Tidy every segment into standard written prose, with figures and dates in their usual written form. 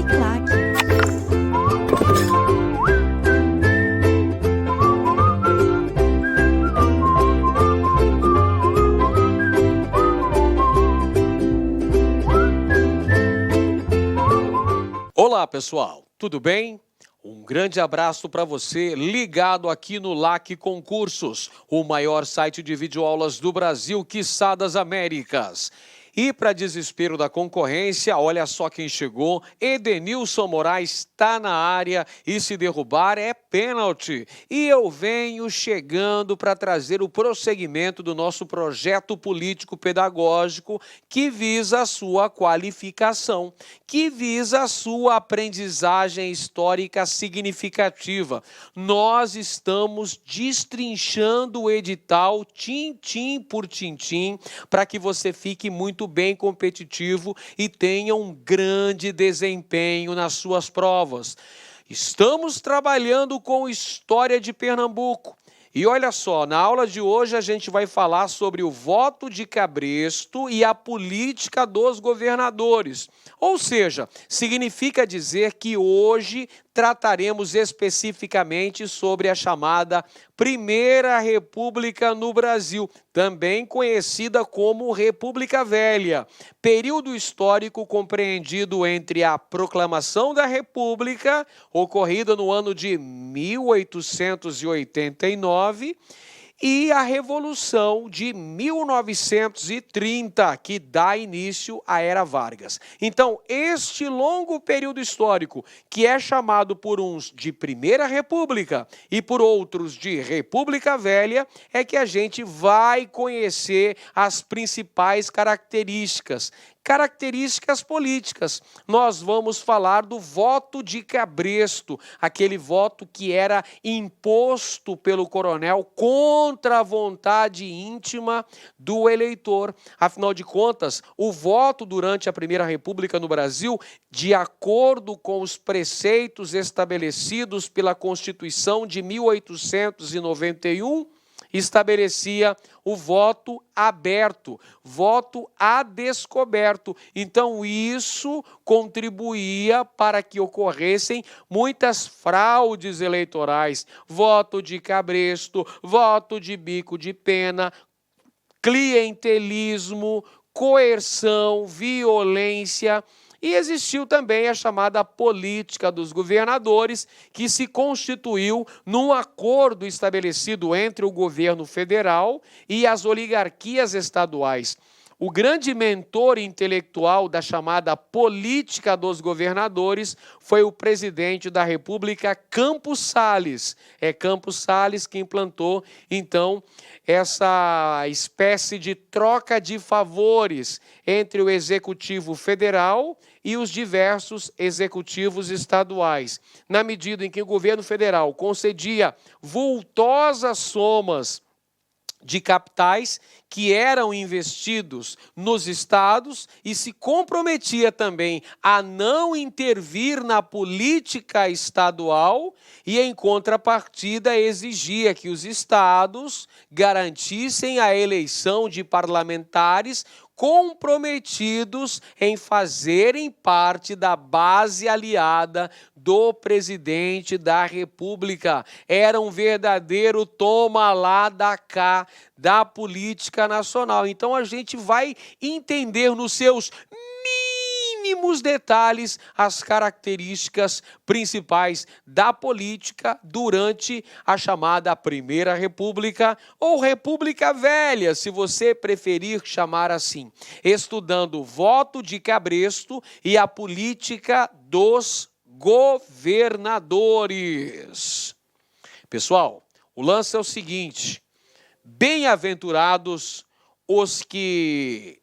Uniclac. Olá, pessoal, tudo bem? Um grande abraço para você ligado aqui no LAC Concursos, o maior site de videoaulas do Brasil, quiçá das Américas. E para desespero da concorrência, olha só quem chegou, Edenilson Moraes está na área e se derrubar é pênalti. E eu venho chegando para trazer o prosseguimento do nosso projeto político-pedagógico que visa a sua qualificação, que visa a sua aprendizagem histórica significativa. Nós estamos destrinchando o edital tintim por tintim para que você fique muito bem competitivo e tenha um grande desempenho nas suas provas. Estamos trabalhando com História de Pernambuco. E olha só, na aula de hoje a gente vai falar sobre o voto de Cabresto e a política dos governadores. Ou seja, significa dizer que hoje trataremos especificamente sobre a chamada Primeira República no Brasil, também conhecida como República Velha, período histórico compreendido entre a proclamação da República, ocorrida no ano de 1889, e a Revolução de 1930, que dá início à Era Vargas. Então, este longo período histórico, que é chamado por uns de Primeira República e por outros de República Velha, é que a gente vai conhecer as principais características políticas. Nós vamos falar do voto de Cabresto, aquele voto que era imposto pelo coronel contra a vontade íntima do eleitor. Afinal de contas, o voto durante a Primeira República no Brasil, de acordo com os preceitos estabelecidos pela Constituição de 1891, estabelecia o voto aberto, voto a descoberto. Então, isso contribuía para que ocorressem muitas fraudes eleitorais, voto de cabresto, voto de bico de pena, clientelismo, coerção, violência. E existiu também a chamada política dos governadores, que se constituiu num acordo estabelecido entre o governo federal e as oligarquias estaduais. O grande mentor intelectual da chamada política dos governadores foi o presidente da República, Campos Salles. É Campos Salles que implantou, então, essa espécie de troca de favores entre o Executivo Federal e os diversos executivos estaduais, na medida em que o governo federal concedia vultosas somas de capitais que eram investidos nos estados e se comprometia também a não intervir na política estadual e, em contrapartida, exigia que os estados garantissem a eleição de parlamentares comprometidos em fazerem parte da base aliada do presidente da República. Era um verdadeiro toma lá da cá da política nacional. Então a gente vai entender nos seus mínimos detalhes as características principais da política durante a chamada Primeira República ou República Velha, se você preferir chamar assim, estudando o voto de Cabresto e a política dos governadores. Pessoal, o lance é o seguinte: bem-aventurados os que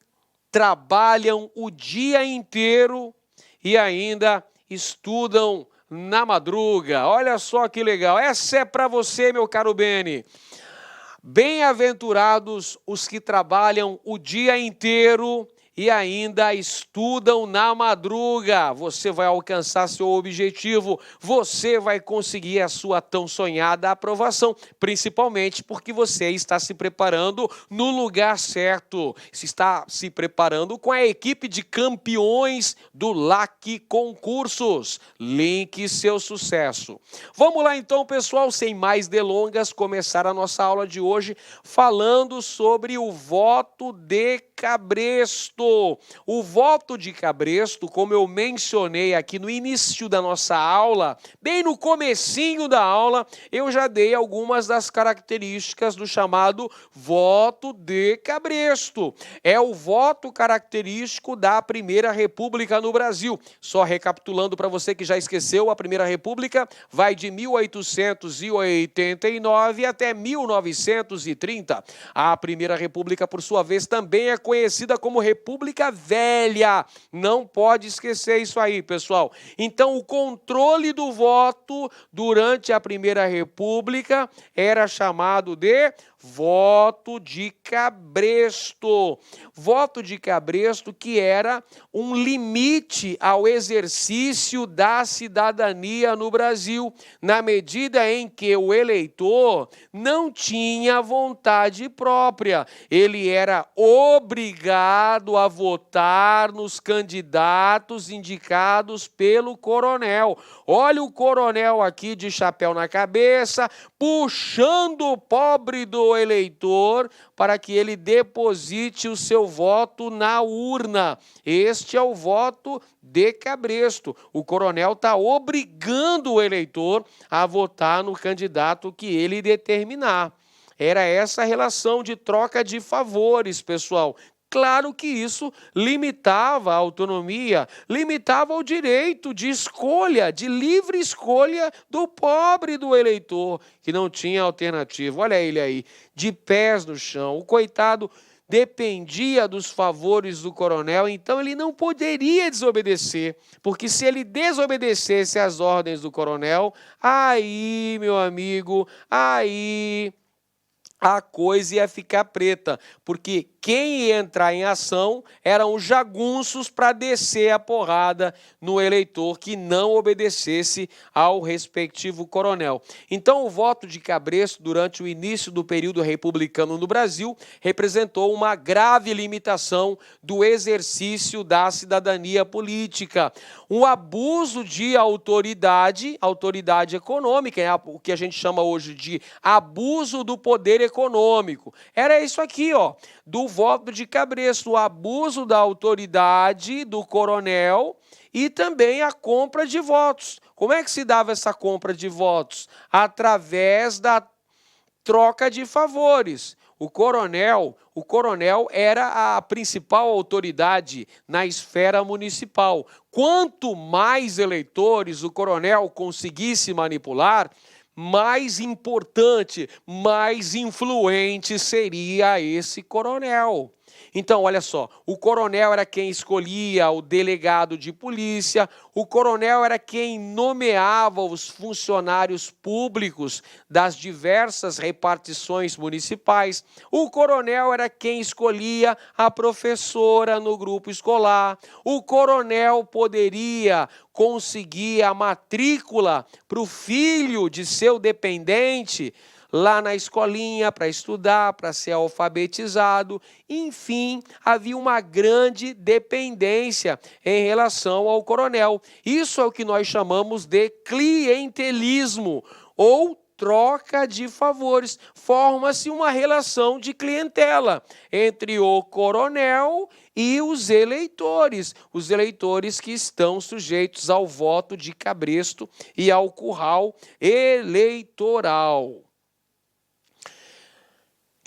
trabalham o dia inteiro e ainda estudam na madruga. Olha só que legal. Essa é para você, meu caro Beni. Bem-aventurados os que trabalham o dia inteiro e ainda estudam na madruga. Você vai alcançar seu objetivo, você vai conseguir a sua tão sonhada aprovação, principalmente porque você está se preparando no lugar certo, se está se preparando com a equipe de campeões do LAC Concursos. Link seu sucesso. Vamos lá então, pessoal, sem mais delongas, começar a nossa aula de hoje falando sobre o voto de cabresto. O voto de cabresto, como eu mencionei aqui no início da nossa aula, bem no comecinho da aula, eu já dei algumas das características do chamado voto de cabresto. É o voto característico da Primeira República no Brasil. Só recapitulando para você que já esqueceu, a Primeira República vai de 1889 até 1930. A Primeira República, por sua vez, também é conhecida como República Velha. Não pode esquecer isso aí, pessoal. Então, o controle do voto durante a Primeira República era chamado de voto de cabresto. Voto de cabresto que era um limite ao exercício da cidadania no Brasil, na medida em que o eleitor não tinha vontade própria. Ele era obrigado a votar nos candidatos indicados pelo coronel. Olha o coronel aqui de chapéu na cabeça, puxando o pobre do eleitor para que ele deposite o seu voto na urna. Este é o voto de cabresto. O coronel está obrigando o eleitor a votar no candidato que ele determinar. Era essa a relação de troca de favores, pessoal. Claro que isso limitava a autonomia, limitava o direito de escolha, de livre escolha do pobre do eleitor, que não tinha alternativa. Olha ele aí, de pés no chão. O coitado dependia dos favores do coronel, então ele não poderia desobedecer, porque se ele desobedecesse às ordens do coronel, aí, meu amigo, aí a coisa ia ficar preta, porque quem ia entrar em ação eram os jagunços para descer a porrada no eleitor que não obedecesse ao respectivo coronel. Então, o voto de cabresto durante o início do período republicano no Brasil representou uma grave limitação do exercício da cidadania política. Um abuso de autoridade econômica, o que a gente chama hoje de abuso do poder econômico. Era isso aqui, ó, do voto de cabresto, o abuso da autoridade do coronel e também a compra de votos. Como é que se dava essa compra de votos? Através da troca de favores. O coronel era a principal autoridade na esfera municipal. Quanto mais eleitores o coronel conseguisse manipular, mais importante, mais influente seria esse coronel. Então, olha só, o coronel era quem escolhia o delegado de polícia, o coronel era quem nomeava os funcionários públicos das diversas repartições municipais, o coronel era quem escolhia a professora no grupo escolar, o coronel poderia conseguir a matrícula para o filho de seu dependente lá na escolinha para estudar, para ser alfabetizado. Enfim, havia uma grande dependência em relação ao coronel. Isso é o que nós chamamos de clientelismo ou troca de favores. Forma-se uma relação de clientela entre o coronel e os eleitores que estão sujeitos ao voto de cabresto e ao curral eleitoral.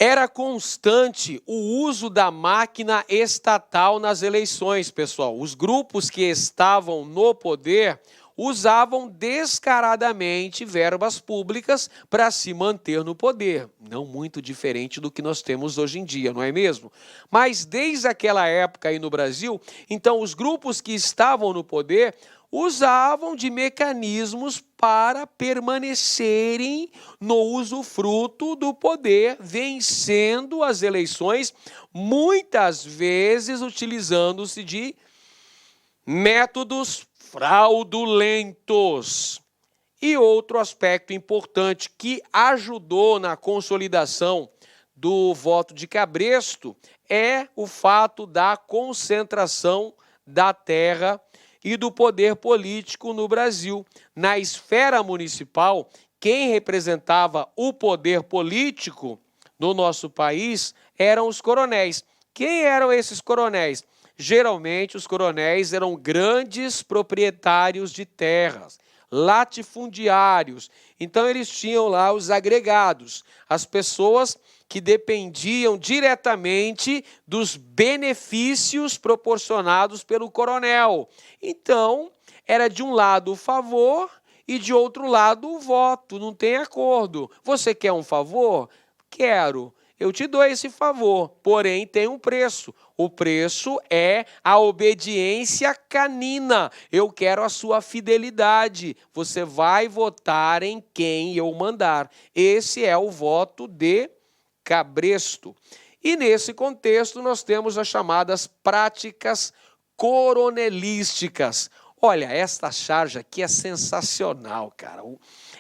Era constante o uso da máquina estatal nas eleições, pessoal. Os grupos que estavam no poder usavam descaradamente verbas públicas para se manter no poder. Não muito diferente do que nós temos hoje em dia, não é mesmo? Mas desde aquela época aí no Brasil, então os grupos que estavam no poder usavam de mecanismos para permanecerem no usufruto do poder, vencendo as eleições, muitas vezes utilizando-se de métodos fraudulentos. E outro aspecto importante que ajudou na consolidação do voto de cabresto é o fato da concentração da terra e do poder político no Brasil. Na esfera municipal, quem representava o poder político no nosso país eram os coronéis. Quem eram esses coronéis? Geralmente, os coronéis eram grandes proprietários de terras, latifundiários. Então, eles tinham lá os agregados, as pessoas que dependiam diretamente dos benefícios proporcionados pelo coronel. Então, era de um lado o favor e de outro lado o voto, não tem acordo. Você quer um favor? Quero. Eu te dou esse favor, porém tem um preço. O preço é a obediência canina. Eu quero a sua fidelidade. Você vai votar em quem eu mandar. Esse é o voto de cabresto. E nesse contexto nós temos as chamadas práticas coronelísticas. Olha, esta charge aqui é sensacional, cara.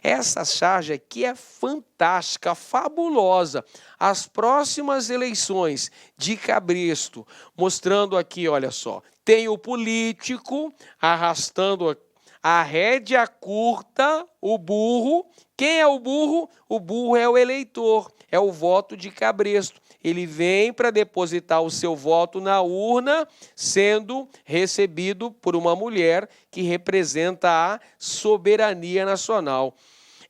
Essa charge aqui é fantástica, fabulosa. As próximas eleições de cabresto, mostrando aqui, olha só, tem o político arrastando a rédea curta, o burro. Quem é o burro? O burro é o eleitor, é o voto de cabresto. Ele vem para depositar o seu voto na urna, sendo recebido por uma mulher que representa a soberania nacional.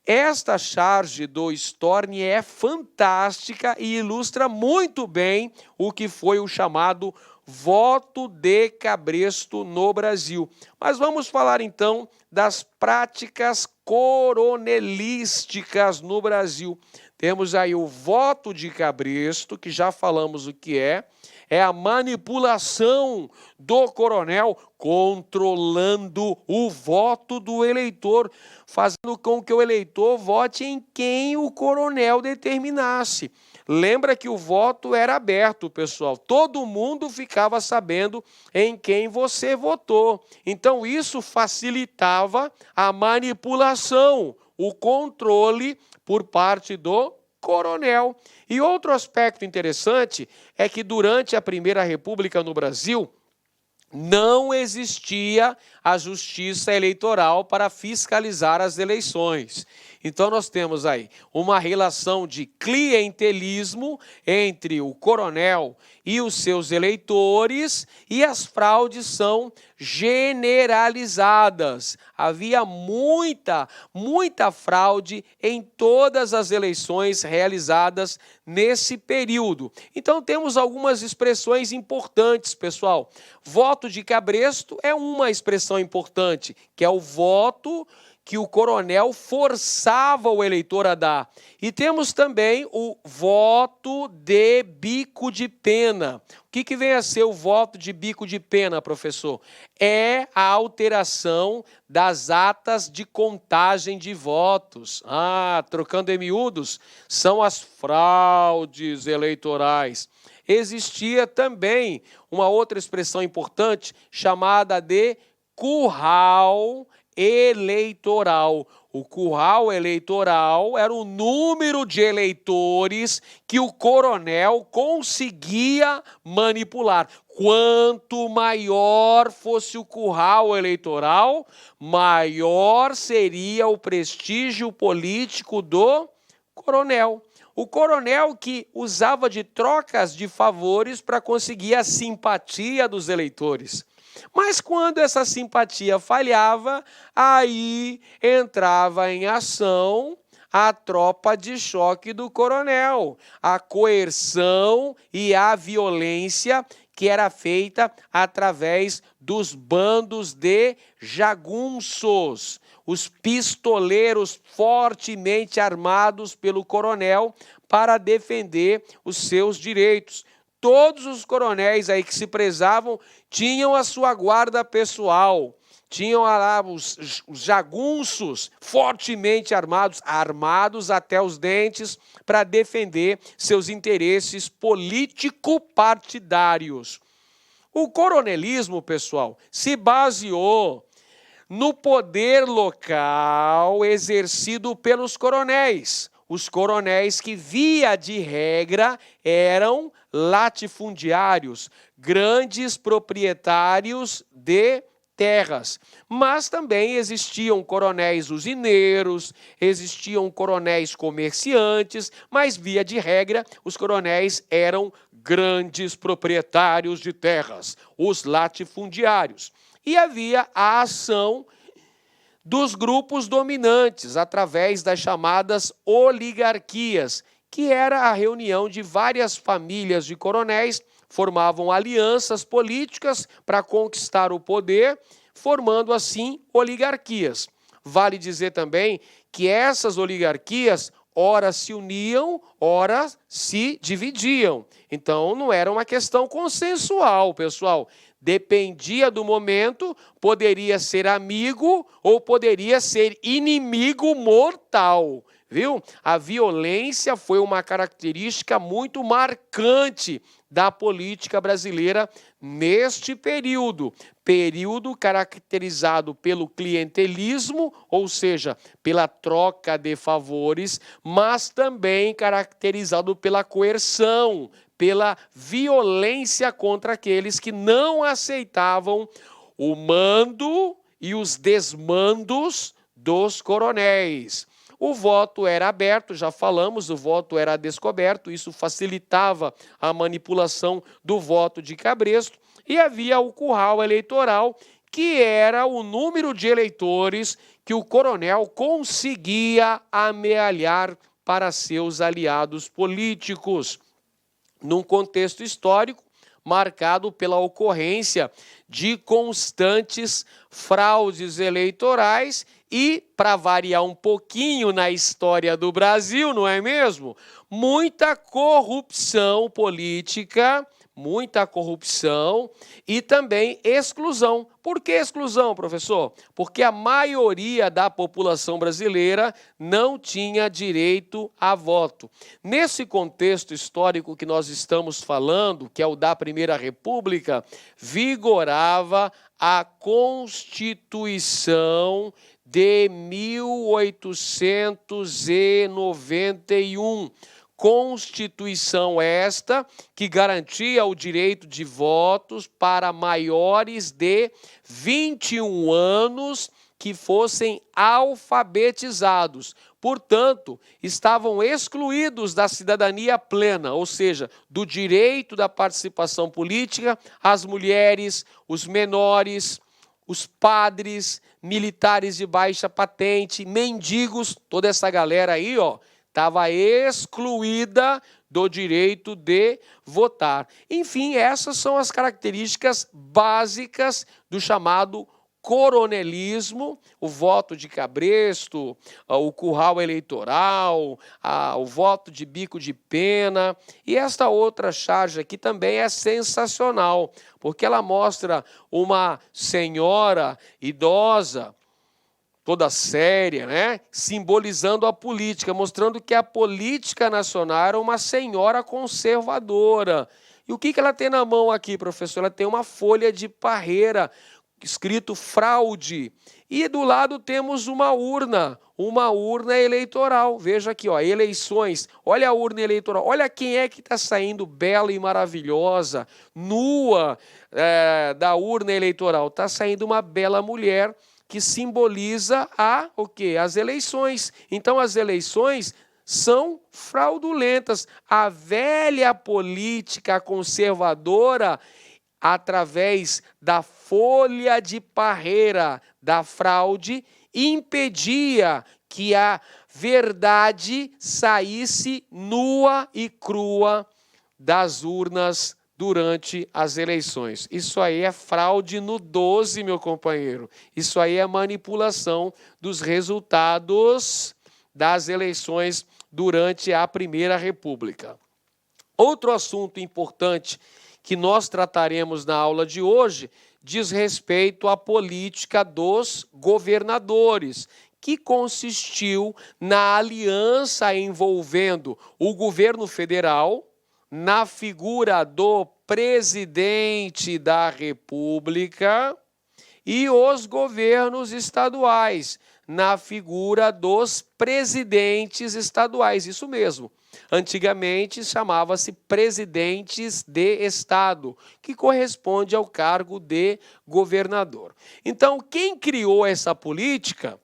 Esta charge do Storni é fantástica e ilustra muito bem o que foi o chamado voto de cabresto no Brasil. Mas vamos falar então das práticas coronelísticas no Brasil. Temos aí o voto de cabresto, que já falamos o que é a manipulação do coronel controlando o voto do eleitor, fazendo com que o eleitor vote em quem o coronel determinasse. Lembra que o voto era aberto, pessoal. Todo mundo ficava sabendo em quem você votou. Então, isso facilitava a manipulação, o controle por parte do coronel. E outro aspecto interessante é que durante a Primeira República no Brasil, não existia a justiça eleitoral para fiscalizar as eleições. Então nós temos aí uma relação de clientelismo entre o coronel e os seus eleitores, e as fraudes são generalizadas. Havia muita fraude em todas as eleições realizadas nesse período. Então temos algumas expressões importantes, pessoal. Voto de cabresto é uma expressão importante, que é o voto que o coronel forçava o eleitor a dar. E temos também o voto de bico de pena. O que vem a ser o voto de bico de pena, professor? É a alteração das atas de contagem de votos. Trocando em miúdos, são as fraudes eleitorais. Existia também uma outra expressão importante chamada de curral eleitoral. O curral eleitoral era o número de eleitores que o coronel conseguia manipular. Quanto maior fosse o curral eleitoral, maior seria o prestígio político do coronel. O coronel que usava de trocas de favores para conseguir a simpatia dos eleitores. Mas quando essa simpatia falhava, aí entrava em ação a tropa de choque do coronel, a coerção e a violência que era feita através dos bandos de jagunços, os pistoleiros fortemente armados pelo coronel para defender os seus direitos. Todos os coronéis aí que se prezavam tinham a sua guarda pessoal, tinham lá os jagunços fortemente armados até os dentes, para defender seus interesses político-partidários. O coronelismo, pessoal, se baseou no poder local exercido pelos coronéis. Os coronéis que, via de regra, eram latifundiários, grandes proprietários de terras. Mas também existiam coronéis usineiros, existiam coronéis comerciantes, mas, via de regra, os coronéis eram grandes proprietários de terras, os latifundiários. E havia a ação dos grupos dominantes, através das chamadas oligarquias, que era a reunião de várias famílias de coronéis, formavam alianças políticas para conquistar o poder, formando assim oligarquias. Vale dizer também que essas oligarquias ora se uniam, ora se dividiam. Então não era uma questão consensual, pessoal. Dependia do momento, poderia ser amigo ou poderia ser inimigo mortal, viu? A violência foi uma característica muito marcante da política brasileira neste período caracterizado pelo clientelismo, ou seja, pela troca de favores, mas também caracterizado pela coerção, pela violência contra aqueles que não aceitavam o mando e os desmandos dos coronéis. O voto era aberto, já falamos, o voto era descoberto, isso facilitava a manipulação do voto de cabresto, e havia o curral eleitoral, que era o número de eleitores que o coronel conseguia amealhar para seus aliados políticos, num contexto histórico marcado pela ocorrência de constantes fraudes eleitorais e, para variar um pouquinho na história do Brasil, não é mesmo? Muita corrupção política, muita corrupção e também exclusão. Por que exclusão, professor? Porque a maioria da população brasileira não tinha direito a voto. Nesse contexto histórico que nós estamos falando, que é o da Primeira República, vigorava a Constituição de 1891. Constituição esta que garantia o direito de votos para maiores de 21 anos que fossem alfabetizados. Portanto, estavam excluídos da cidadania plena, ou seja, do direito da participação política, as mulheres, os menores, os padres, militares de baixa patente, mendigos, toda essa galera aí, estava excluída do direito de votar. Enfim, essas são as características básicas do chamado coronelismo, o voto de cabresto, o curral eleitoral, o voto de bico de pena. E esta outra charge aqui também é sensacional, porque ela mostra uma senhora idosa, toda séria, né? Simbolizando a política, mostrando que a política nacional era uma senhora conservadora. E o que ela tem na mão aqui, professor? Ela tem uma folha de parreira, escrito fraude. E do lado temos uma urna eleitoral. Veja aqui, eleições. Olha a urna eleitoral. Olha quem é que está saindo bela e maravilhosa, nua da urna eleitoral. Está saindo uma bela mulher que simboliza as eleições. Então, as eleições são fraudulentas. A velha política conservadora, através da folha de parreira da fraude, impedia que a verdade saísse nua e crua das urnas durante as eleições. Isso aí é fraude no 12, meu companheiro. Isso aí é manipulação dos resultados das eleições durante a Primeira República. Outro assunto importante que nós trataremos na aula de hoje diz respeito à política dos governadores, que consistiu na aliança envolvendo o governo federal, na figura do presidente da República, e os governos estaduais, na figura dos presidentes estaduais, isso mesmo. Antigamente chamava-se presidentes de estado, que corresponde ao cargo de governador. Então, quem criou essa política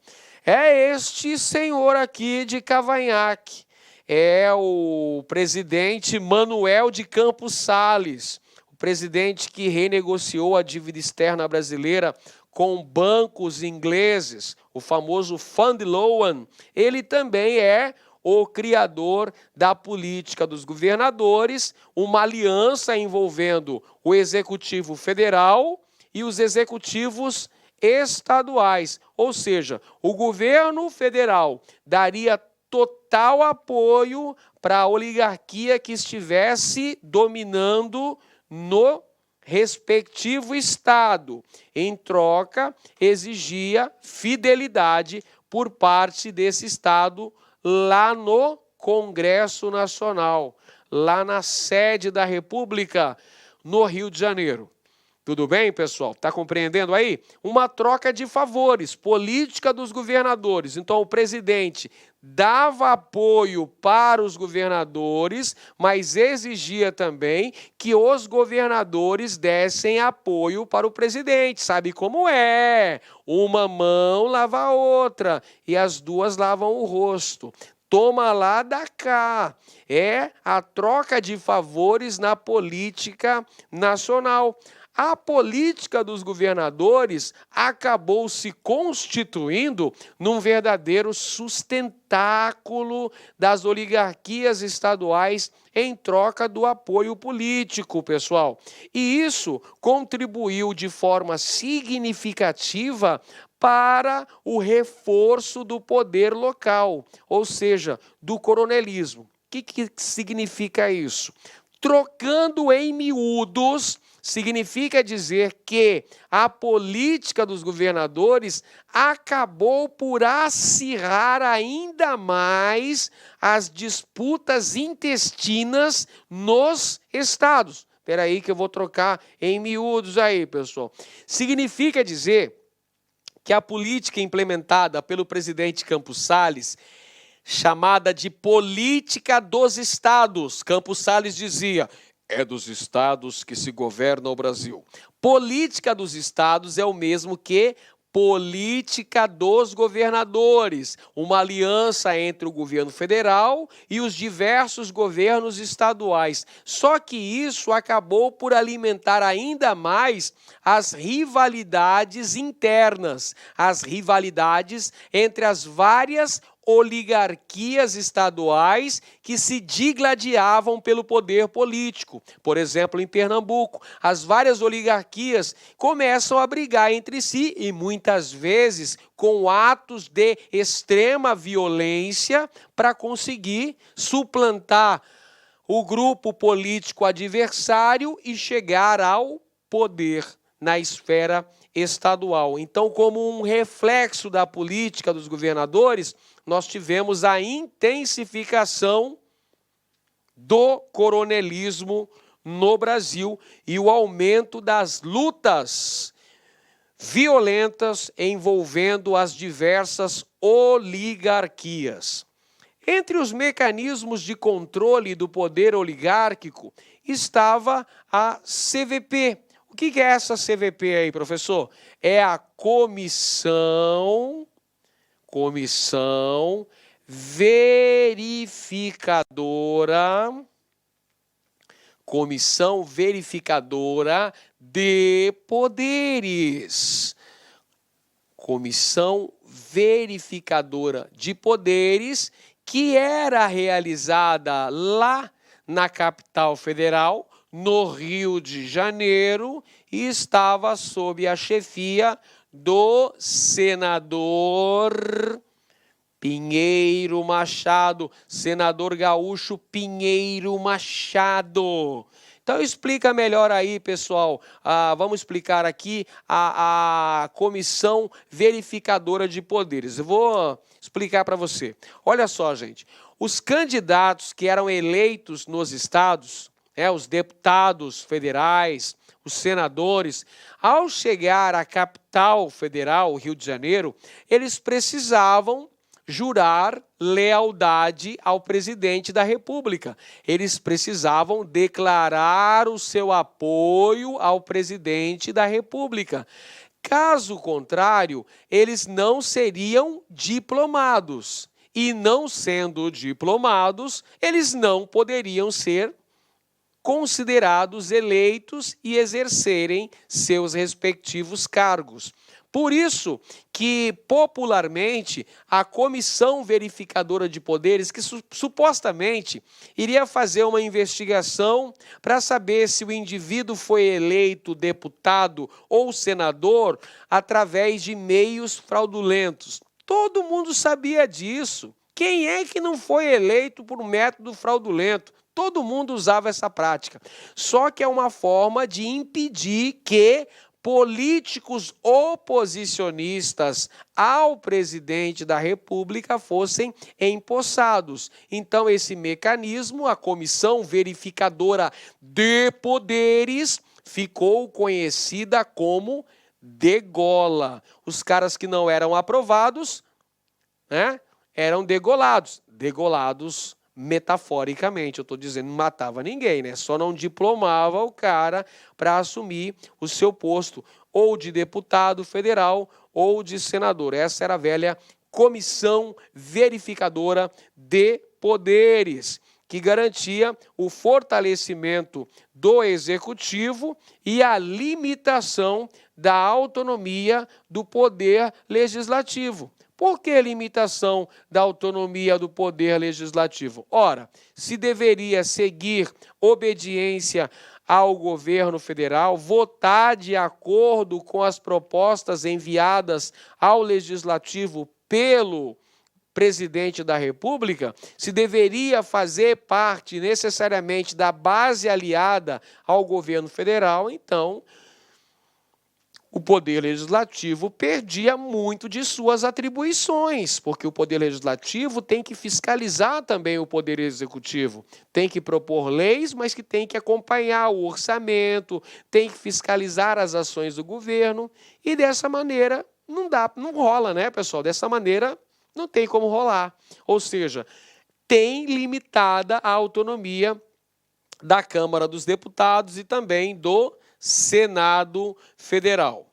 é este senhor aqui de Cavanhaque, é o presidente Manuel de Campos Salles, o presidente que renegociou a dívida externa brasileira com bancos ingleses, o famoso Fund Loan. Ele também é o criador da política dos governadores, uma aliança envolvendo o executivo federal e os executivos estaduais, ou seja, o governo federal daria total apoio para a oligarquia que estivesse dominando no respectivo estado. Em troca, exigia fidelidade por parte desse estado lá no Congresso Nacional, lá na sede da República, no Rio de Janeiro. Tudo bem, pessoal? Está compreendendo aí? Uma troca de favores, política dos governadores. Então, o presidente dava apoio para os governadores, mas exigia também que os governadores dessem apoio para o presidente. Sabe como é? Uma mão lava a outra e as duas lavam o rosto. Toma lá, dá cá. É a troca de favores na política nacional. A política dos governadores acabou se constituindo num verdadeiro sustentáculo das oligarquias estaduais em troca do apoio político, pessoal. E isso contribuiu de forma significativa para o reforço do poder local, ou seja, do coronelismo. O que significa isso? Trocando em miúdos, significa dizer que a política dos governadores acabou por acirrar ainda mais as disputas intestinas nos estados. Espera aí que eu vou trocar em miúdos aí, pessoal. Significa dizer que a política implementada pelo presidente Campos Salles, chamada de política dos estados, Campos Salles dizia: é dos estados que se governa o Brasil. Política dos estados é o mesmo que política dos governadores, uma aliança entre o governo federal e os diversos governos estaduais. Só que isso acabou por alimentar ainda mais as rivalidades internas, as rivalidades entre as várias oligarquias estaduais que se digladiavam pelo poder político. Por exemplo, em Pernambuco, as várias oligarquias começam a brigar entre si e muitas vezes com atos de extrema violência para conseguir suplantar o grupo político adversário e chegar ao poder na esfera estadual. Então, como um reflexo da política dos governadores, nós tivemos a intensificação do coronelismo no Brasil e o aumento das lutas violentas envolvendo as diversas oligarquias. Entre os mecanismos de controle do poder oligárquico estava a CVP. O que é essa CVP aí, professor? É a Comissão Verificadora de Poderes. Comissão Verificadora de Poderes, que era realizada lá na capital federal, no Rio de Janeiro, e estava sob a chefia do senador Pinheiro Machado, senador gaúcho Pinheiro Machado, Então explica melhor aí, pessoal. Vamos explicar aqui a Comissão Verificadora de Poderes. Eu vou explicar para você. Olha só, gente. Os candidatos que eram eleitos nos estados, os deputados federais, os senadores, ao chegar à capital federal, o Rio de Janeiro, eles precisavam jurar lealdade ao presidente da República. Eles precisavam declarar o seu apoio ao presidente da República. Caso contrário, eles não seriam diplomados. E não sendo diplomados, eles não poderiam ser considerados eleitos e exercerem seus respectivos cargos. Por isso que, popularmente, a Comissão Verificadora de Poderes, que supostamente iria fazer uma investigação para saber se o indivíduo foi eleito deputado ou senador através de meios fraudulentos. Todo mundo sabia disso. Quem é que não foi eleito por um método fraudulento? Todo mundo usava essa prática. Só que é uma forma de impedir que políticos oposicionistas ao presidente da República fossem empossados. Então, esse mecanismo, a Comissão Verificadora de Poderes, ficou conhecida como degola. Os caras que não eram aprovados, eram degolados. Degolados metaforicamente, eu estou dizendo, não matava ninguém, só não diplomava o cara para assumir o seu posto, ou de deputado federal, ou de senador. Essa era a velha Comissão Verificadora de Poderes, que garantia o fortalecimento do Executivo e a limitação da autonomia do Poder Legislativo. Por que limitação da autonomia do Poder Legislativo? Ora, se deveria seguir obediência ao governo federal, votar de acordo com as propostas enviadas ao Legislativo pelo presidente da República, se deveria fazer parte necessariamente da base aliada ao governo federal, então o Poder Legislativo perdia muito de suas atribuições, porque o Poder Legislativo tem que fiscalizar também o Poder Executivo, tem que propor leis, mas que tem que acompanhar o orçamento, tem que fiscalizar as ações do governo, e dessa maneira não rola, pessoal? Dessa maneira não tem como rolar. Ou seja, tem limitada a autonomia da Câmara dos Deputados e também do Senado Federal.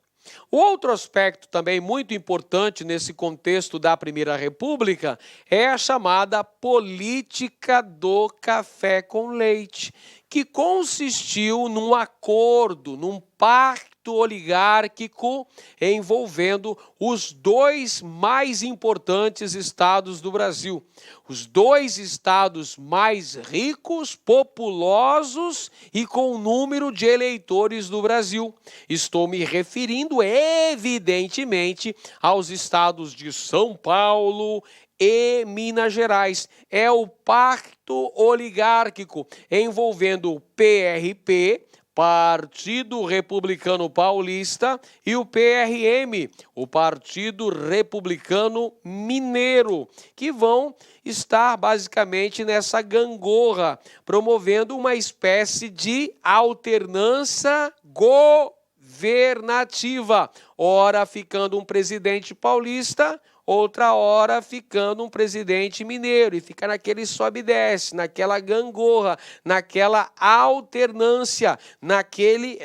Outro aspecto também muito importante nesse contexto da Primeira República é a chamada política do café com leite, que consistiu num acordo, num pacto oligárquico envolvendo os dois mais importantes estados do Brasil. Os dois estados mais ricos, populosos e com o número de eleitores do Brasil. Estou me referindo, evidentemente, aos estados de São Paulo e Minas Gerais. É o pacto oligárquico envolvendo o PRP, Partido Republicano Paulista, e o PRM, o Partido Republicano Mineiro, que vão estar basicamente nessa gangorra, promovendo uma espécie de alternância governativa, ora ficando um presidente paulista, outra hora ficando um presidente mineiro, e fica naquele sobe e desce, naquela gangorra, naquela alternância, naquele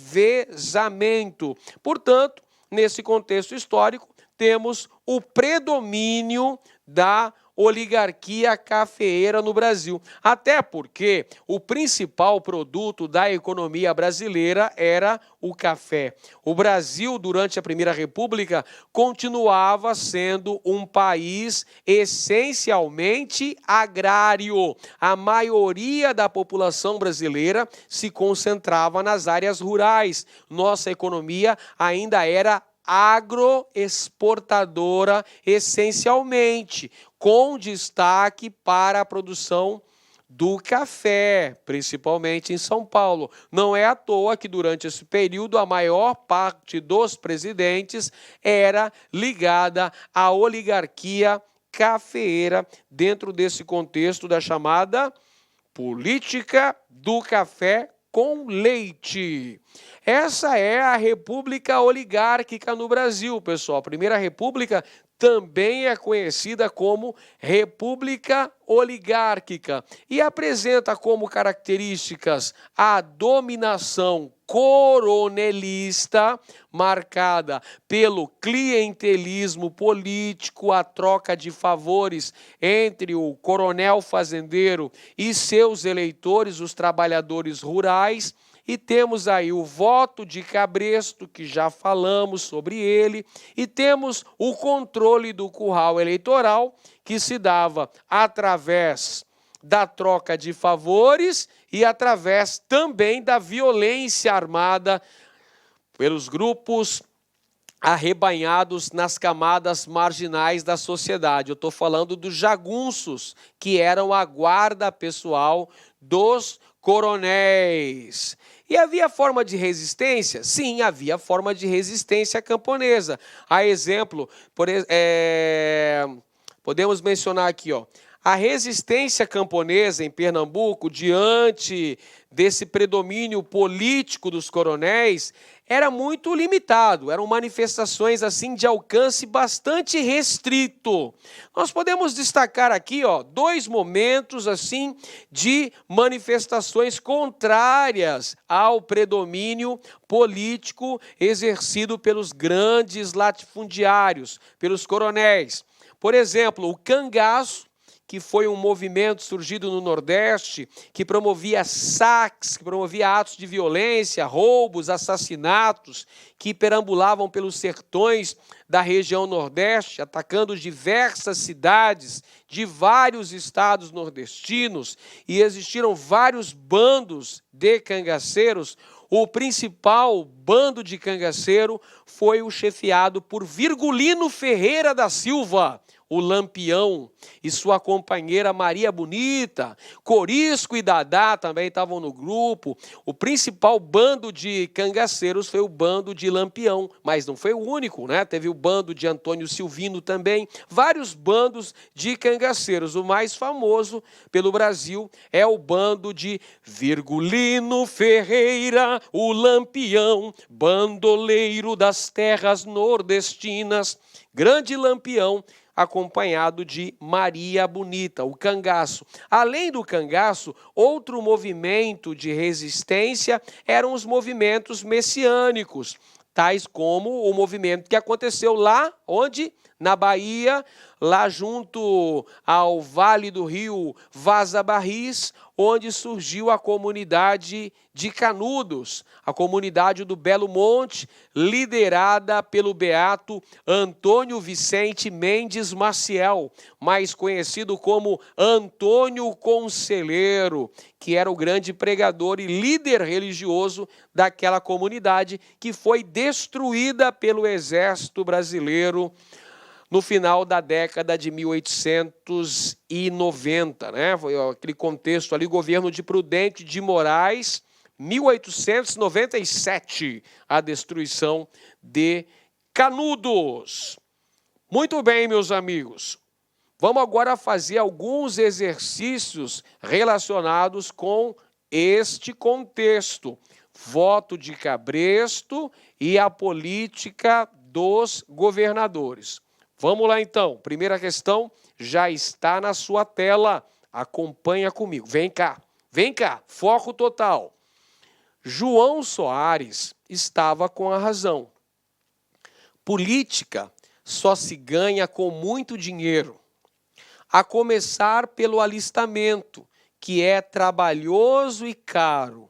revezamento. Portanto, nesse contexto histórico, temos o predomínio da oligarquia cafeeira no Brasil. Até porque o principal produto da economia brasileira era o café. O Brasil, durante a Primeira República, continuava sendo um país essencialmente agrário. A maioria da população brasileira se concentrava nas áreas rurais. Nossa economia ainda era agroexportadora essencialmente, com destaque para a produção do café, principalmente em São Paulo. Não é à toa que durante esse período a maior parte dos presidentes era ligada à oligarquia cafeeira dentro desse contexto da chamada política do café com leite. Essa é a República Oligárquica no Brasil, pessoal. A Primeira República também é conhecida como República Oligárquica e apresenta como características a dominação coronelista, marcada pelo clientelismo político, a troca de favores entre o coronel fazendeiro e seus eleitores, os trabalhadores rurais. E temos aí o voto de cabresto, que já falamos sobre ele, e temos o controle do curral eleitoral, que se dava através da troca de favores e através também da violência armada pelos grupos arrebanhados nas camadas marginais da sociedade. Eu estou falando dos jagunços, que eram a guarda pessoal dos coronéis. E havia forma de resistência? Sim, havia forma de resistência camponesa. A exemplo, podemos mencionar aqui, a resistência camponesa em Pernambuco, diante desse predomínio político dos coronéis, era muito limitado, eram manifestações assim de alcance bastante restrito. Nós podemos destacar aqui, dois momentos assim de manifestações contrárias ao predomínio político exercido pelos grandes latifundiários, pelos coronéis. Por exemplo, o cangaço, que foi um movimento surgido no Nordeste, que promovia saques, que promovia atos de violência, roubos, assassinatos, que perambulavam pelos sertões da região Nordeste, atacando diversas cidades de vários estados nordestinos, e existiram vários bandos de cangaceiros. O principal bando de cangaceiro foi o chefiado por Virgulino Ferreira da Silva, o Lampião, e sua companheira Maria Bonita. Corisco e Dadá também estavam no grupo. O principal bando de cangaceiros foi o bando de Lampião, mas não foi o único, né? Teve o bando de Antônio Silvino também, vários bandos de cangaceiros. O mais famoso pelo Brasil é o bando de Virgulino Ferreira, o Lampião, bandoleiro das terras nordestinas. Grande Lampião, acompanhado de Maria Bonita, o cangaço. Além do cangaço, outro movimento de resistência eram os movimentos messiânicos, tais como o movimento que aconteceu lá, onde? Na Bahia, lá junto ao Vale do Rio Vaza Barris, onde surgiu a comunidade de Canudos, a comunidade do Belo Monte, liderada pelo beato Antônio Vicente Mendes Maciel, mais conhecido como Antônio Conselheiro, que era o grande pregador e líder religioso daquela comunidade, que foi destruída pelo exército brasileiro no final da década de 1890, né? Foi aquele contexto ali, governo de Prudente de Moraes, 1897, a destruição de Canudos. Muito bem, meus amigos. Vamos agora fazer alguns exercícios relacionados com este contexto. Voto de cabresto e a política dos governadores. Vamos lá, então. Primeira questão já está na sua tela. Acompanha comigo. Vem cá. Vem cá. Foco total. João Soares estava com a razão. Política só se ganha com muito dinheiro. A começar pelo alistamento, que é trabalhoso e caro.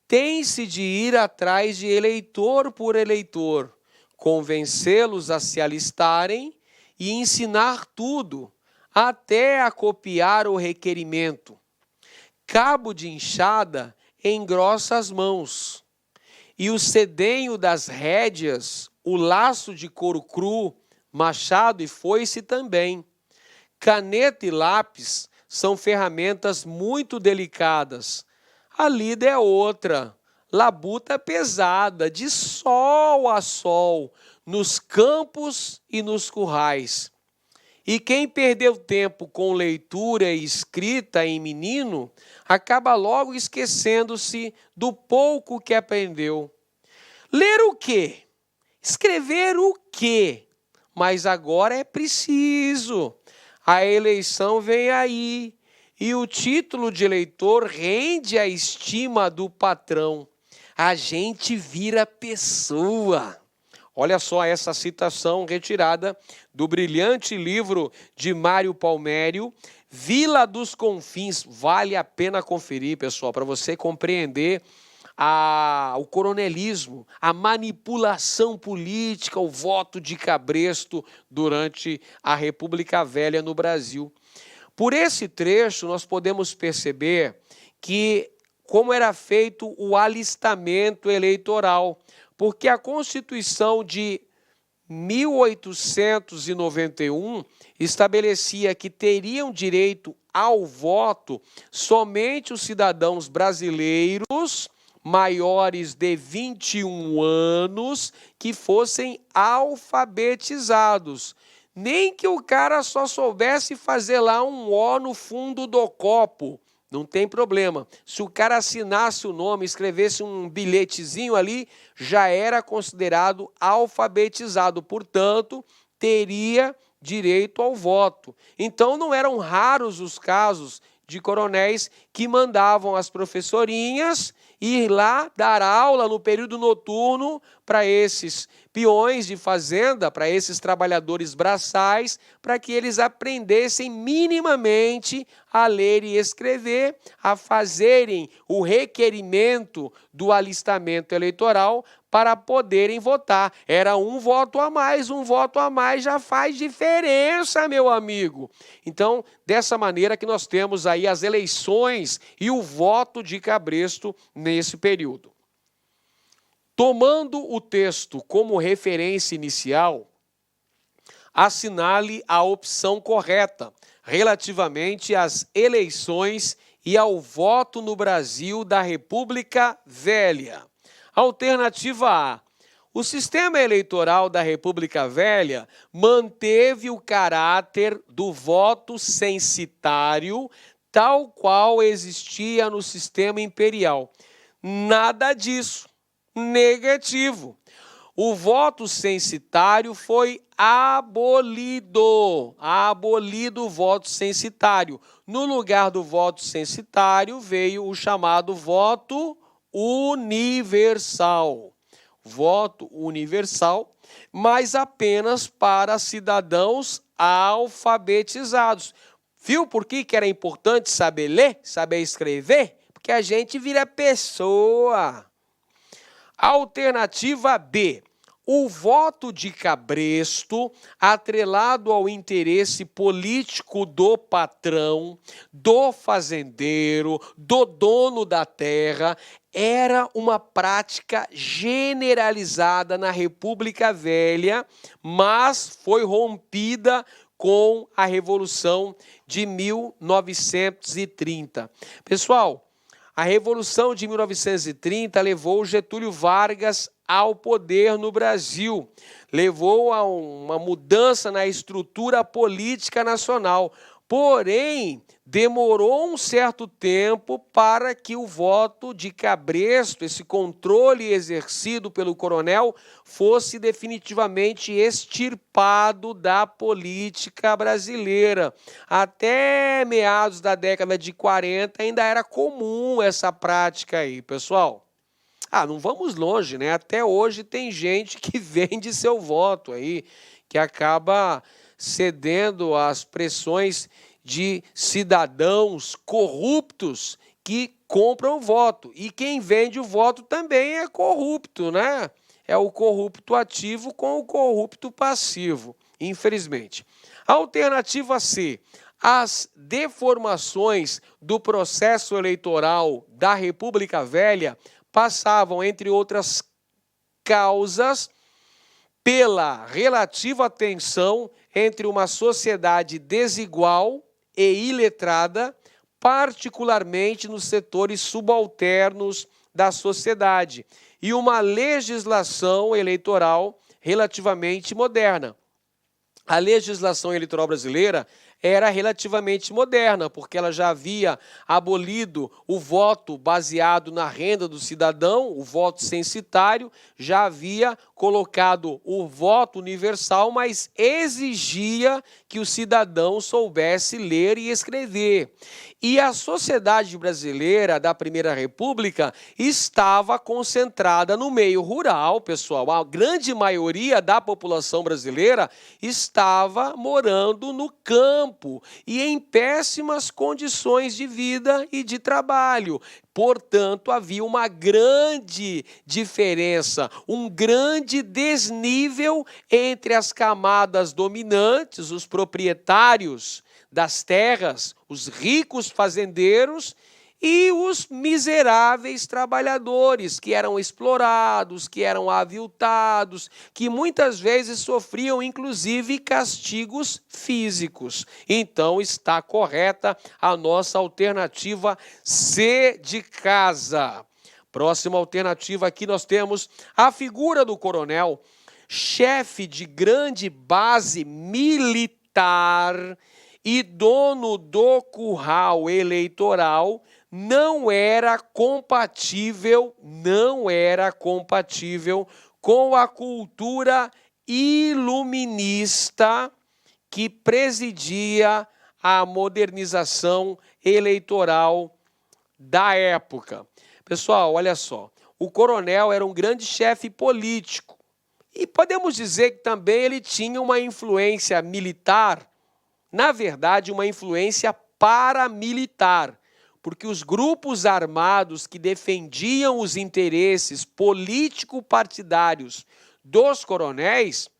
Tem-se de ir atrás de eleitor por eleitor, convencê-los a se alistarem e ensinar tudo, até a copiar o requerimento. Cabo de enxada engrossa as mãos, e o cedenho das rédeas, o laço de couro cru, machado e foice também. Caneta e lápis são ferramentas muito delicadas. A lida é outra, labuta pesada, de sol a sol, nos campos e nos currais. E quem perdeu tempo com leitura e escrita em menino, acaba logo esquecendo-se do pouco que aprendeu. Ler o quê? Escrever o quê? Mas agora é preciso. A eleição vem aí e o título de eleitor rende a estima do patrão. A gente vira pessoa. Olha só essa citação retirada do brilhante livro de Mário Palmério, Vila dos Confins. Vale a pena conferir, pessoal, para você compreender o coronelismo, a manipulação política, o voto de cabresto durante a República Velha no Brasil. Por esse trecho, nós podemos perceber que como era feito o alistamento eleitoral, porque a Constituição de 1891 estabelecia que teriam direito ao voto somente os cidadãos brasileiros maiores de 21 anos que fossem alfabetizados. Nem que o cara só soubesse fazer lá um O no fundo do copo. Não tem problema. Se o cara assinasse o nome, escrevesse um bilhetezinho ali, já era considerado alfabetizado. Portanto, teria direito ao voto. Então, não eram raros os casos de coronéis que mandavam as professorinhas ir lá dar aula no período noturno para esses peões de fazenda, para esses trabalhadores braçais, para que eles aprendessem minimamente a ler e escrever, a fazerem o requerimento do alistamento eleitoral para poderem votar. Era um voto a mais já faz diferença, meu amigo. Então, dessa maneira que nós temos aí as eleições e o voto de cabresto nesse período. Tomando o texto como referência inicial, assinale a opção correta relativamente às eleições e ao voto no Brasil da República Velha. Alternativa A. O sistema eleitoral da República Velha manteve o caráter do voto censitário, tal qual existia no sistema imperial. Nada disso. Negativo. O voto censitário foi abolido. Abolido o voto censitário. No lugar do voto censitário veio o chamado voto universal. Voto universal, mas apenas para cidadãos alfabetizados. Viu por que era importante saber ler, saber escrever? Porque a gente vira pessoa. Alternativa B. O voto de cabresto, atrelado ao interesse político do patrão, do fazendeiro, do dono da terra, era uma prática generalizada na República Velha, mas foi rompida com a Revolução de 1930. Pessoal, a Revolução de 1930 levou Getúlio Vargas ao poder no Brasil, levou a uma mudança na estrutura política nacional, porém, demorou um certo tempo para que o voto de cabresto, esse controle exercido pelo coronel, fosse definitivamente extirpado da política brasileira. Até meados da década de 40 ainda era comum essa prática aí, pessoal. Não vamos longe, né? Até hoje tem gente que vende seu voto aí, que acaba cedendo às pressões de cidadãos corruptos que compram o voto. E quem vende o voto também é corrupto, né? É o corrupto ativo com o corrupto passivo, infelizmente. Alternativa C. As deformações do processo eleitoral da República Velha passavam, entre outras causas, pela relativa tensão entre uma sociedade desigual e iletrada, particularmente nos setores subalternos da sociedade, e uma legislação eleitoral relativamente moderna. A legislação eleitoral brasileira era relativamente moderna, porque ela já havia abolido o voto baseado na renda do cidadão, o voto censitário, já havia colocado o voto universal, mas exigia que o cidadão soubesse ler e escrever. E a sociedade brasileira da Primeira República estava concentrada no meio rural, pessoal. A grande maioria da população brasileira estava morando no campo e em péssimas condições de vida e de trabalho. Portanto, havia uma grande diferença, um grande desnível entre as camadas dominantes, os proprietários das terras, os ricos fazendeiros, e os miseráveis trabalhadores, que eram explorados, que eram aviltados, que muitas vezes sofriam, inclusive, castigos físicos. Então, está correta a nossa alternativa C de casa. Próxima alternativa aqui nós temos a figura do coronel, chefe de grande base militar e dono do curral eleitoral, não era compatível com a cultura iluminista que presidia a modernização eleitoral da época. Pessoal, olha só, o coronel era um grande chefe político e podemos dizer que também ele tinha uma influência militar, na verdade, uma influência paramilitar, porque os grupos armados que defendiam os interesses político-partidários dos coronéis,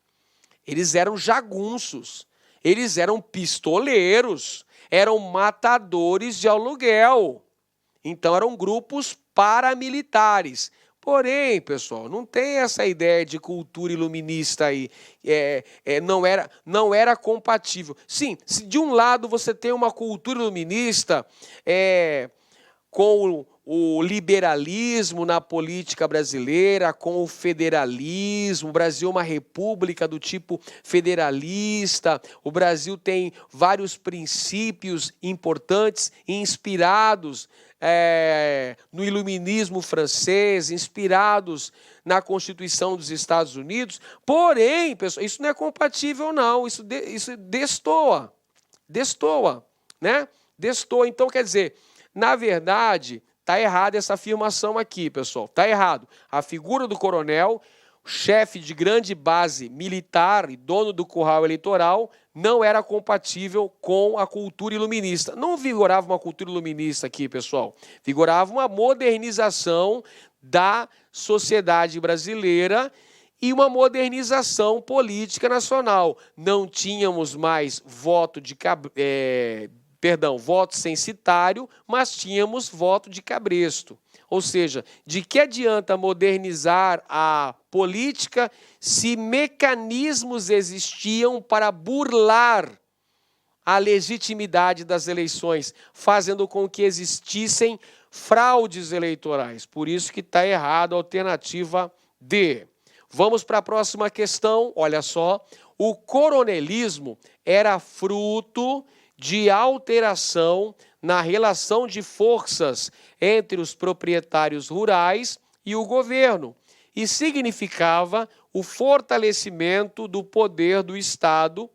eles eram jagunços, eles eram pistoleiros, eram matadores de aluguel. Então, eram grupos paramilitares. Porém, pessoal, não tem essa ideia de cultura iluminista aí, não era compatível. Sim, se de um lado você tem uma cultura iluminista com o liberalismo na política brasileira, com o federalismo, o Brasil é uma república do tipo federalista, o Brasil tem vários princípios importantes inspirados no iluminismo francês, inspirados na Constituição dos Estados Unidos. Porém, pessoal, isso não é compatível, não. Isso destoa, né? Destoa. Então, quer dizer, na verdade, está errada essa afirmação aqui, pessoal. Está errado. A figura do coronel, chefe de grande base militar e dono do curral eleitoral, não era compatível com a cultura iluminista. Não vigorava uma cultura iluminista aqui, pessoal. Vigorava uma modernização da sociedade brasileira e uma modernização política nacional. Não tínhamos mais voto censitário, mas tínhamos voto de cabresto. Ou seja, de que adianta modernizar a política se mecanismos existiam para burlar a legitimidade das eleições, fazendo com que existissem fraudes eleitorais? Por isso que está errado a alternativa D. Vamos para a próxima questão. Olha só, o coronelismo era fruto de alteração na relação de forças entre os proprietários rurais e o governo, e significava o fortalecimento do poder do Estado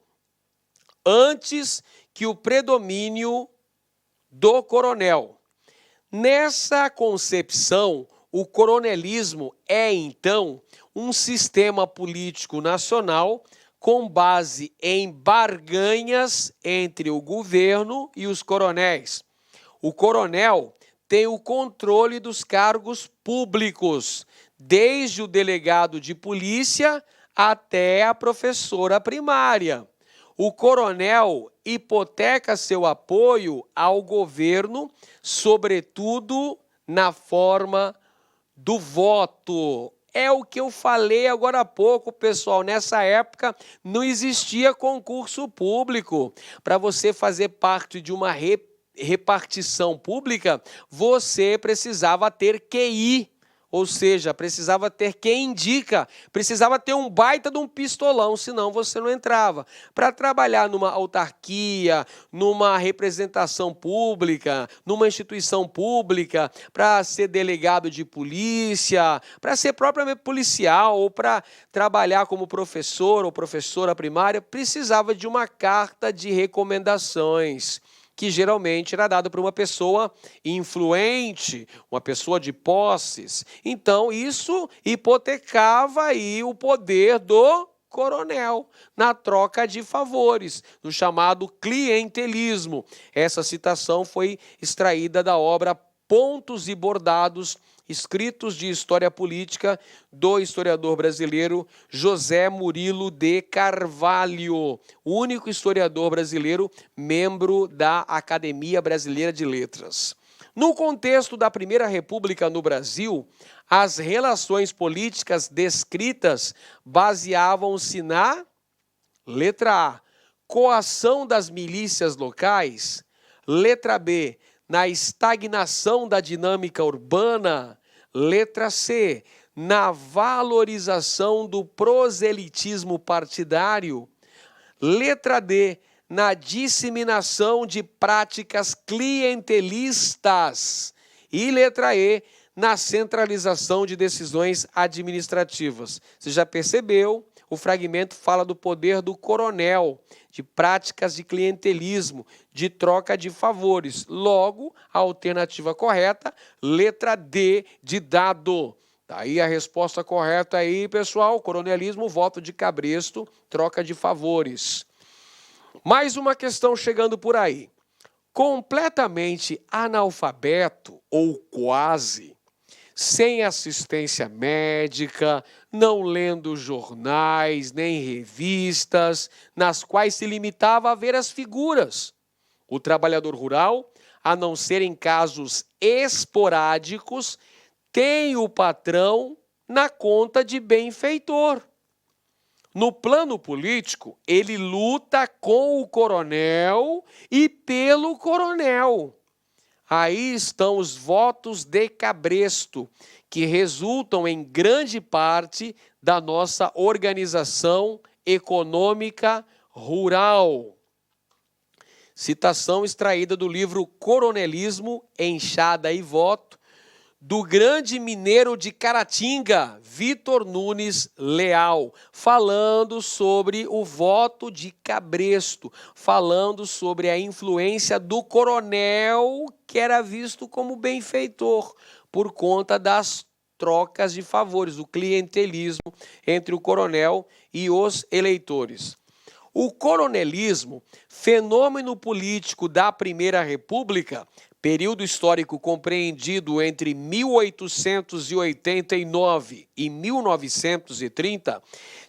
antes que o predomínio do coronel. Nessa concepção, o coronelismo é, então, um sistema político nacional com base em barganhas entre o governo e os coronéis. O coronel tem o controle dos cargos públicos, desde o delegado de polícia até a professora primária. O coronel hipoteca seu apoio ao governo, sobretudo na forma do voto. É o que eu falei agora há pouco, pessoal. Nessa época não existia concurso público. Para você fazer parte de uma repartição pública, você precisava ter QI. Ou seja, precisava ter quem indica, precisava ter um baita de um pistolão, senão você não entrava. Para trabalhar numa autarquia, numa representação pública, numa instituição pública, para ser delegado de polícia, para ser propriamente policial ou para trabalhar como professor ou professora primária, precisava de uma carta de recomendações, que geralmente era dado por uma pessoa influente, uma pessoa de posses. Então, isso hipotecava aí o poder do coronel na troca de favores, no chamado clientelismo. Essa citação foi extraída da obra Pontos e Bordados, escritos de história política do historiador brasileiro José Murilo de Carvalho, único historiador brasileiro membro da Academia Brasileira de Letras. No contexto da Primeira República no Brasil, as relações políticas descritas baseavam-se na letra A, coação das milícias locais, letra B, na estagnação da dinâmica urbana, letra C, na valorização do proselitismo partidário, letra D, na disseminação de práticas clientelistas e letra E, na centralização de decisões administrativas. Você já percebeu? O fragmento fala do poder do coronel, de práticas de clientelismo, de troca de favores. Logo, a alternativa correta, letra D de dado. Daí a resposta correta aí, pessoal, coronelismo, voto de cabresto, troca de favores. Mais uma questão chegando por aí. Completamente analfabeto ou quase, sem assistência médica, não lendo jornais nem revistas, nas quais se limitava a ver as figuras. O trabalhador rural, a não ser em casos esporádicos, tem o patrão na conta de benfeitor. No plano político, ele luta com o coronel e pelo coronel. Aí estão os votos de cabresto, que resultam em grande parte da nossa organização econômica rural. Citação extraída do livro Coronelismo, Enxada e Voto, do grande mineiro de Caratinga, Vitor Nunes Leal, falando sobre o voto de cabresto, falando sobre a influência do coronel, que era visto como benfeitor, por conta das trocas de favores, o clientelismo entre o coronel e os eleitores. O coronelismo, fenômeno político da Primeira República, período histórico compreendido entre 1889 e 1930,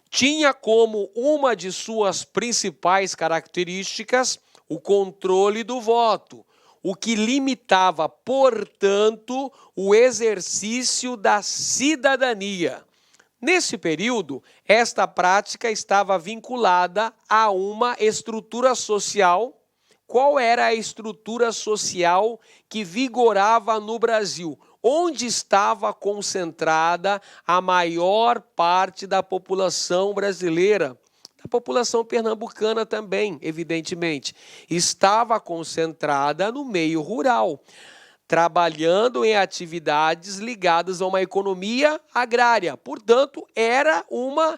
tinha como uma de suas principais características o controle do voto, o que limitava, portanto, o exercício da cidadania. Nesse período, esta prática estava vinculada a uma estrutura social. Qual era a estrutura social que vigorava no Brasil? Onde estava concentrada a maior parte da população brasileira? A população pernambucana também, evidentemente, estava concentrada no meio rural, trabalhando em atividades ligadas a uma economia agrária. Portanto, era uma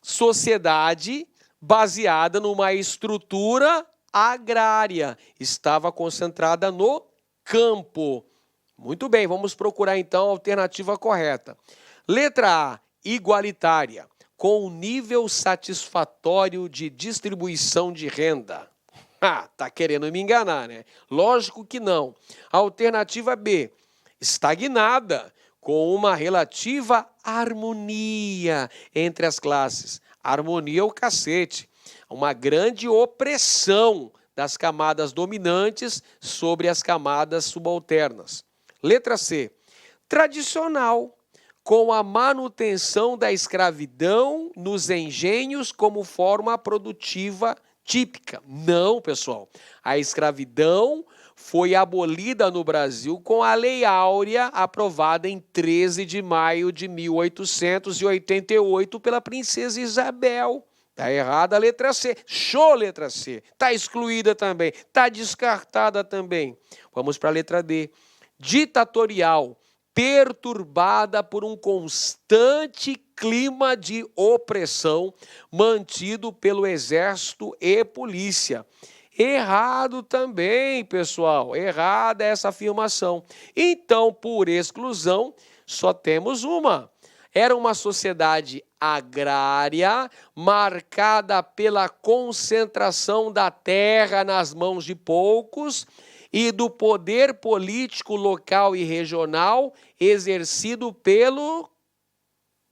sociedade baseada numa estrutura agrária, estava concentrada no campo. Muito bem, vamos procurar então a alternativa correta. Letra A, igualitária, com nível satisfatório de distribuição de renda. Tá querendo me enganar, né? Lógico que não. Alternativa B, estagnada, com uma relativa harmonia entre as classes. Harmonia é o cacete. Uma grande opressão das camadas dominantes sobre as camadas subalternas. Letra C, tradicional, com a manutenção da escravidão nos engenhos como forma produtiva típica. Não, pessoal. A escravidão foi abolida no Brasil com a Lei Áurea, aprovada em 13 de maio de 1888 pela princesa Isabel. Está errada a letra C. Show, letra C. Está excluída também. Está descartada também. Vamos para a letra D. Ditatorial, perturbada por um constante clima de opressão mantido pelo exército e polícia. Errado também, pessoal. Errada essa afirmação. Então, por exclusão, só temos uma. Era uma sociedade agrária marcada pela concentração da terra nas mãos de poucos e do poder político local e regional exercido pelo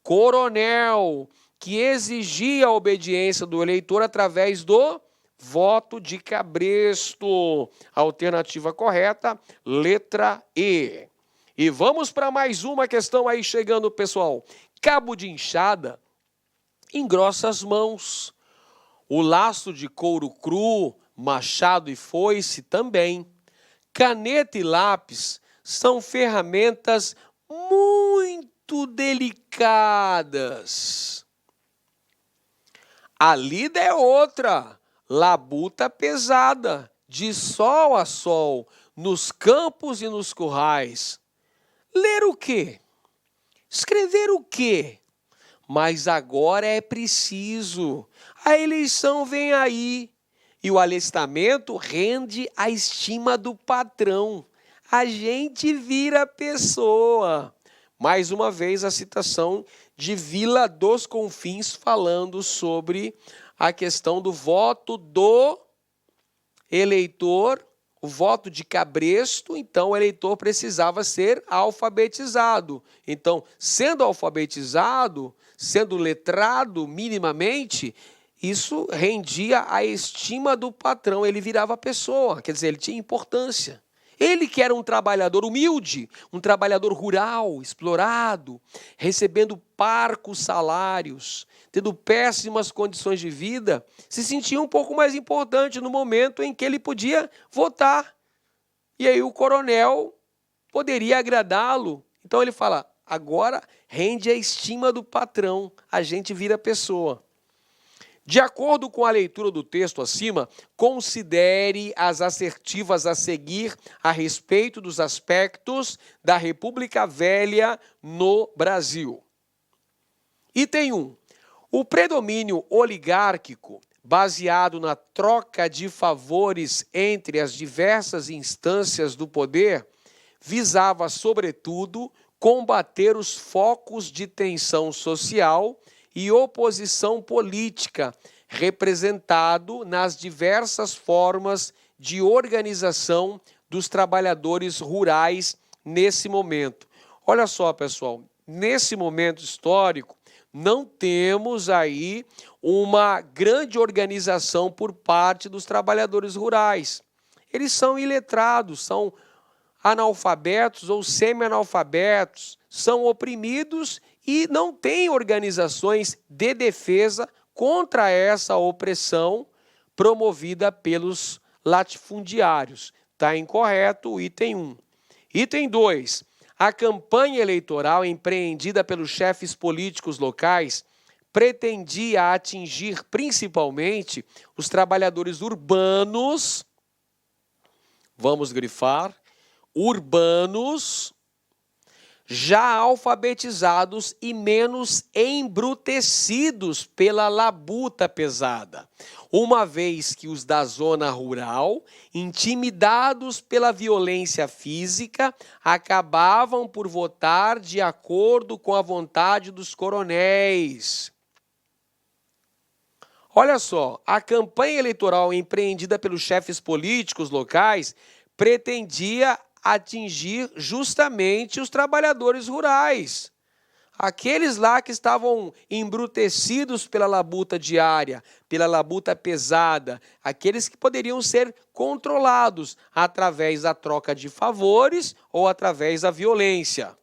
coronel, que exigia a obediência do eleitor através do voto de cabresto. Alternativa correta, letra E. E vamos para mais uma questão aí chegando, pessoal. Cabo de enxada engrossa as mãos. O laço de couro cru, machado e foice também. Caneta e lápis são ferramentas muito delicadas. A lida é outra. Labuta pesada, de sol a sol, nos campos e nos currais. Ler o quê? Escrever o quê? Mas agora é preciso. A eleição vem aí e o alistamento rende a estima do patrão. A gente vira pessoa. Mais uma vez a citação de Vila dos Confins falando sobre a questão do voto do eleitor, o voto de cabresto. Então o eleitor precisava ser alfabetizado. Então, sendo alfabetizado, sendo letrado minimamente, isso rendia a estima do patrão, ele virava pessoa, quer dizer, ele tinha importância. Ele que era um trabalhador humilde, um trabalhador rural, explorado, recebendo parcos salários, tendo péssimas condições de vida, se sentia um pouco mais importante no momento em que ele podia votar. E aí o coronel poderia agradá-lo. Então ele fala, agora rende a estima do patrão, a gente vira pessoa. De acordo com a leitura do texto acima, considere as assertivas a seguir a respeito dos aspectos da República Velha no Brasil. Item 1. O predomínio oligárquico, baseado na troca de favores entre as diversas instâncias do poder, visava, sobretudo, combater os focos de tensão social e oposição política, representado nas diversas formas de organização dos trabalhadores rurais nesse momento. Olha só, pessoal, nesse momento histórico, não temos aí uma grande organização por parte dos trabalhadores rurais. Eles são iletrados, são analfabetos ou semi-analfabetos, são oprimidos e não têm organizações de defesa contra essa opressão promovida pelos latifundiários. Está incorreto o item 1. Item 2. A campanha eleitoral empreendida pelos chefes políticos locais pretendia atingir principalmente os trabalhadores urbanos, vamos grifar, urbanos, já alfabetizados e menos embrutecidos pela labuta pesada, uma vez que os da zona rural, intimidados pela violência física, acabavam por votar de acordo com a vontade dos coronéis. Olha só, a campanha eleitoral empreendida pelos chefes políticos locais pretendia atingir justamente os trabalhadores rurais. Aqueles lá que estavam embrutecidos pela labuta diária, pela labuta pesada, aqueles que poderiam ser controlados através da troca de favores ou através da violência.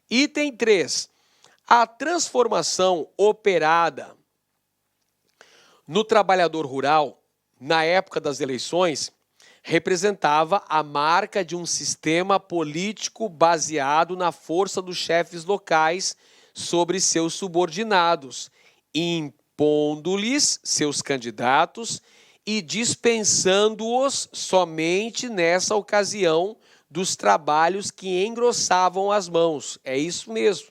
Item 3. A transformação operada no trabalhador rural, na época das eleições, representava a marca de um sistema político baseado na força dos chefes locais sobre seus subordinados, impondo-lhes seus candidatos e dispensando-os somente nessa ocasião dos trabalhos que engrossavam as mãos. É isso mesmo.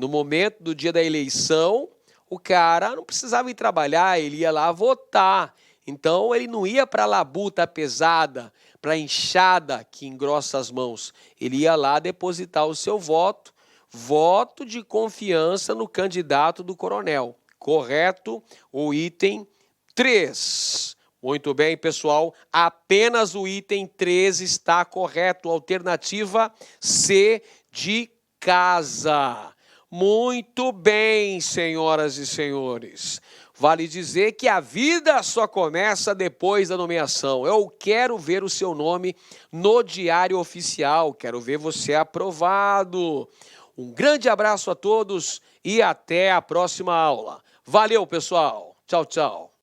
No momento do dia da eleição, o cara não precisava ir trabalhar, ele ia lá votar. Então, ele não ia para a labuta pesada, para a enxada que engrossa as mãos. Ele ia lá depositar o seu voto, voto de confiança no candidato do coronel. Correto? O item 3. Muito bem, pessoal. Apenas o item 3 está correto. Alternativa C de casa. Muito bem, senhoras e senhores. Vale dizer que a vida só começa depois da nomeação. Eu quero ver o seu nome no Diário Oficial. Quero ver você aprovado. Um grande abraço a todos e até a próxima aula. Valeu, pessoal. Tchau, tchau.